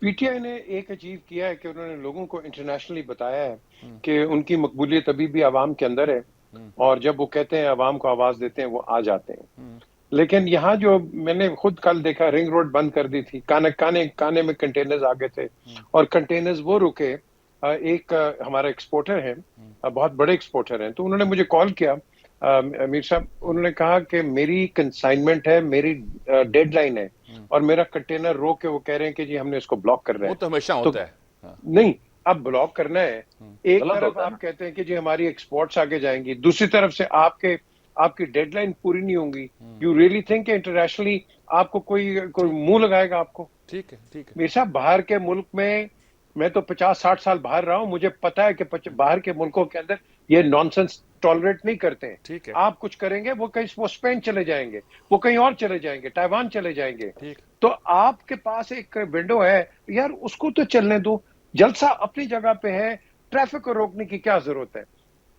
P T I نے ایک achieve کیا ہے کہ انہوں نے لوگوں کو انٹرنیشنلی بتایا ہے کہ ان کی مقبولیت ابھی بھی عوام کے اندر ہے، اور جب وہ کہتے ہیں عوام کو آواز دیتے ہیں وہ آ جاتے ہیں۔ لیکن یہاں جو میں نے خود کل دیکھا، رنگ روڈ بند کر دی تھی، کانے میں کنٹینرز آ گئے تھے، اور کنٹینرز وہ رکے۔ ایک ہمارا ایکسپورٹر ہے، بہت بڑے ایکسپورٹر ہیں، تو انہوں نے مجھے کال کیا، امیر صاحب، انہوں نے کہا کہ میری کنسائنمنٹ ہے، میری ڈیڈ لائن ہے، اور میرا کنٹینر روک کے وہ کہہ رہے ہیں کہ جی ہم نے اس کو بلاک کرنا وہ ہے۔ تو ہمیشہ تو ہوتا ہے۔ نہیں، اب بلاک کرنا ہے، ایک غلط طرف ہوتا ہے نا۔ آپ کہتے ہیں کہ جی ہماری ایکسپورٹس آگے جائیں گی، دوسری طرف سے آپ کی ڈیڈ لائن پوری نہیں ہوں گی۔ یو ریئلی تھنک کہ انٹرنیشنلی آپ کو کوئی منہ لگائے گا آپ کو؟ ٹھیک ہے، ٹھیک ہے۔ میرے صاحب، باہر کے ملک میں تو 50-60 سال باہر رہا ہوں، مجھے پتا ہے کہ باہر کے ملکوں کے اندر یہ نانسنس ٹالریٹ نہیں کرتے ہیں۔ ٹھیک ہے، آپ کچھ کریں گے، وہ اسپین چلے جائیں گے، وہ کہیں اور چلے جائیں گے، تائیوان چلے جائیں گے۔ ٹھیک۔ تو آپ کے پاس ایک ونڈو ہے یار، اس کو تو چلنے دو، جلسہ اپنی جگہ پہ ہے، ٹریفک کو روکنے کی کیا ضرورت ہے؟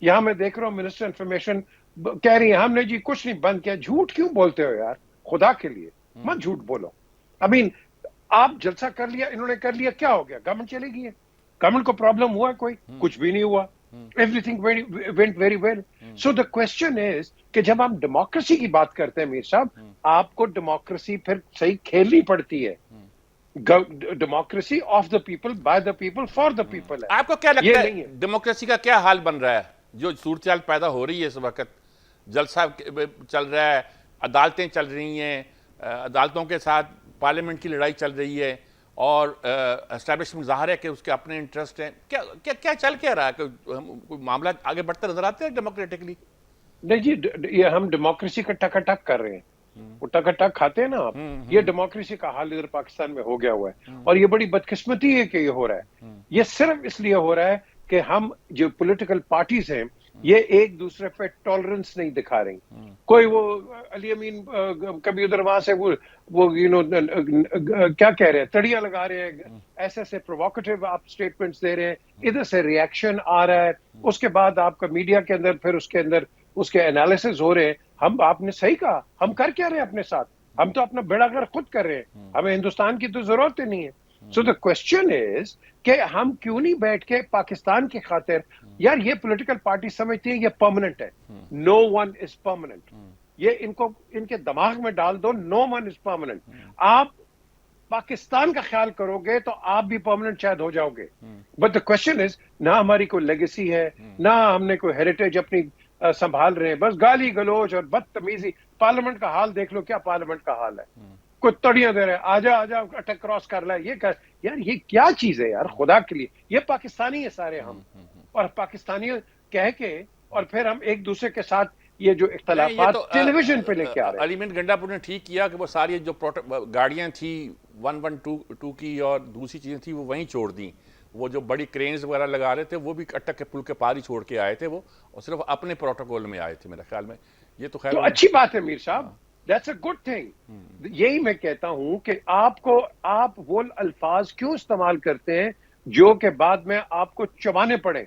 یہاں میں دیکھ رہا ہوں منسٹر انفارمیشن کہہ رہی ہے ہم نے جی کچھ نہیں بند کیا۔ جھوٹ کیوں بولتے ہو یار؟ خدا کے لیے مت جھوٹ بولو۔ آپ جلسہ کر لیا، انہوں نے کر لیا، کیا ہو گیا؟ گورنمنٹ چلے گئی ہے، گورنمنٹ کو پرابلم ہوا کوئی؟ کچھ بھی نہیں ہوا، everything went very well. So the question is کہ جب ہم ڈیموکریسی کی بات کرتے ہیں میر صاحب، آپ کو ڈیموکریسی پھر صحیح کھیلنی پڑتی ہے۔ Democracy of the people, by the people, for the people ہے، آپ کو کیا یہ لگتا نہیں ہے ہے۔ ڈیموکریسی کا کیا حال بن رہا ہے؟ جو صورتحال پیدا ہو رہی ہے اس وقت، جلسہ چل رہا ہے، عدالتیں چل رہی ہیں، عدالتوں کے ساتھ پارلیمنٹ کی لڑائی چل رہی ہے، اور اسٹیبلشمنٹ ظاہر ہے کہ اس کے اپنے انٹرسٹ ہیں۔ کیا چل کیا رہا ہے؟ کوئی معاملہ آگے بڑھتے نظر آتے ہیں ڈیموکریٹکلی؟ نہیں جی، یہ ہم ڈیموکریسی کا ٹکا ٹک کر رہے ہیں، وہ ٹکا ٹک کھاتے ہیں نا آپ، یہ ڈیموکریسی کا حال ادھر پاکستان میں ہو گیا ہوا ہے، اور یہ بڑی بدقسمتی ہے کہ یہ ہو رہا ہے۔ یہ صرف اس لیے ہو رہا ہے کہ ہم جو پولیٹیکل پارٹیز ہیں یہ ایک دوسرے پہ ٹالرنس نہیں دکھا رہی۔ کوئی وہ علی امین کبھی ادھر وہاں سے وہ کیا کہہ رہے ہیں، تڑیاں لگا رہے ہیں، ایسے پرووکیٹو آپ سٹیٹمنٹس دے رہے ہیں، ادھر سے ریاکشن آ رہا ہے، اس کے بعد آپ کا میڈیا کے اندر پھر اس کے انالیسز ہو رہے ہیں۔ آپ نے صحیح کہا، ہم کر کیا رہے ہیں اپنے ساتھ؟ ہم تو اپنا بیڑا گھر خود کر رہے ہیں، ہمیں ہندوستان کی تو ضرورت ہی نہیں ہے۔ سو دا کوشچن از کہ ہم کیوں نہیں بیٹھ کے پاکستان کی خاطر، یار یہ پولیٹیکل پارٹی سمجھتی ہیں یہ پرماننٹ ہے، نو ون از پرماننٹ، یہ ان کے دماغ میں ڈال دو، نو ون از پرماننٹ۔ آپ پاکستان کا خیال کرو گے تو آپ بھی پرماننٹ شاید ہو جاؤ گے، بٹ دا کوشچن از نہ ہماری کوئی لیگیسی ہے، نہ ہم نے کوئی ہیریٹیج اپنی سنبھال رہے ہیں، بس گالی گلوچ اور بدتمیزی۔ پارلیمنٹ کا حال دیکھ لو، کیا پارلیمنٹ کا حال ہے، کوئی تڑیاں دے رہے ہیں، آجا اٹک کراس کر لے، یار یہ کیا چیز ہے یار، خدا کے لیے۔ یہ پاکستانی ہے سارے ہم، اور پاکستانی کہہ کے اور پھر ہم ایک دوسرے کے ساتھ یہ جو نہیں، یہ اختلافات تو ٹیلی ویژن پہ لے کے آ رہے ہیں۔ علی مین گنڈا پور نے ٹھیک کیا کہ وہ ساری جو گاڑیاں تھیں 112 کی اور دوسری چیزیں تھیں وہ وہیں چھوڑ دیں۔ وہ جو بڑی کرینز وغیرہ لگا رہے تھے وہ بھی اٹک کے پل کے پار ہی چھوڑ کے آئے تھے وہ، اور صرف اپنے پروٹوکول میں آئے تھے میرے خیال میں۔ یہ تو خیر تو اچھی بات ہے میر صاحب، دیٹس اے گڈ تھنگ۔ یہی میں کہتا ہوں کہ آپ وہ الفاظ کیوں استعمال کرتے ہیں جو کہ بعد میں آپ کو چبانے پڑے۔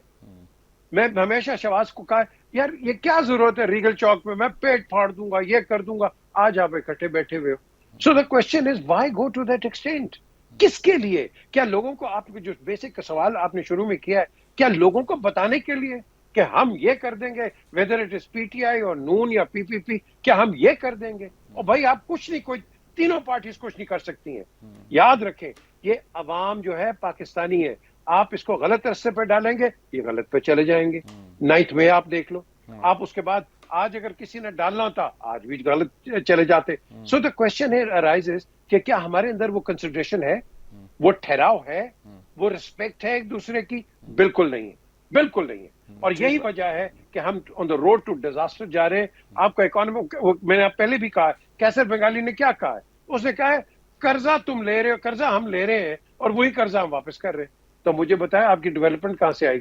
میں ہمیشہ شہباز کو کہا یار یہ کیا ضرورت ہے ریگل چوک میں پیٹ پھاڑ دوں گا، یہ کر دوں گا، آج آپ اکٹھے بیٹھے ہوئے ہو۔ So the question is why go to that extent? کس کے لیے؟ کیا لوگوں کو، آپ کے جو بیسک سوال آپ نے شروع میں کیا ہے، کیا لوگوں کو بتانے کے لیے کہ ہم یہ کر دیں گے، whether it is P T I اور نون یا پی پی پی، کیا ہم یہ کر دیں گے؟ اور بھائی آپ کچھ نہیں، کوئی تینوں پارٹیز کچھ نہیں کر سکتی ہیں۔ یاد رکھیں یہ عوام جو ہے پاکستانی ہے، آپ اس کو غلط رستے پہ ڈالیں گے یہ غلط پہ چلے جائیں گے۔ 9th میں آپ دیکھ لو، آپ اس کے بعد آج اگر کسی نے ڈالنا ہوتا آج بھی غلط چلے جاتے۔ سو دا کوشچن ارائزز کہ کیا ہمارے اندر وہ کنسیڈریشن ہے، وہ ٹھہراؤ ہے، وہ رسپیکٹ ہے ایک دوسرے کی؟ بالکل نہیں ہے، بالکل نہیں ہے۔ اور یہی وجہ ہے کہ ہم آن دا روڈ ٹو ڈیزاسٹر جا رہے ہیں۔ آپ کا اکانومی، میں نے پہلے بھی کہا، کیسر بنگالی نے کیا کہا ہے؟ اس نے کہا ہے قرضہ تم لے رہے ہو، قرضہ ہم لے رہے ہیں اور وہی قرضہ ہم واپس کر رہے ہیں۔ تو مجھے بتائیں آپ کی ڈیولپمنٹ کہاں سے آئے گی؟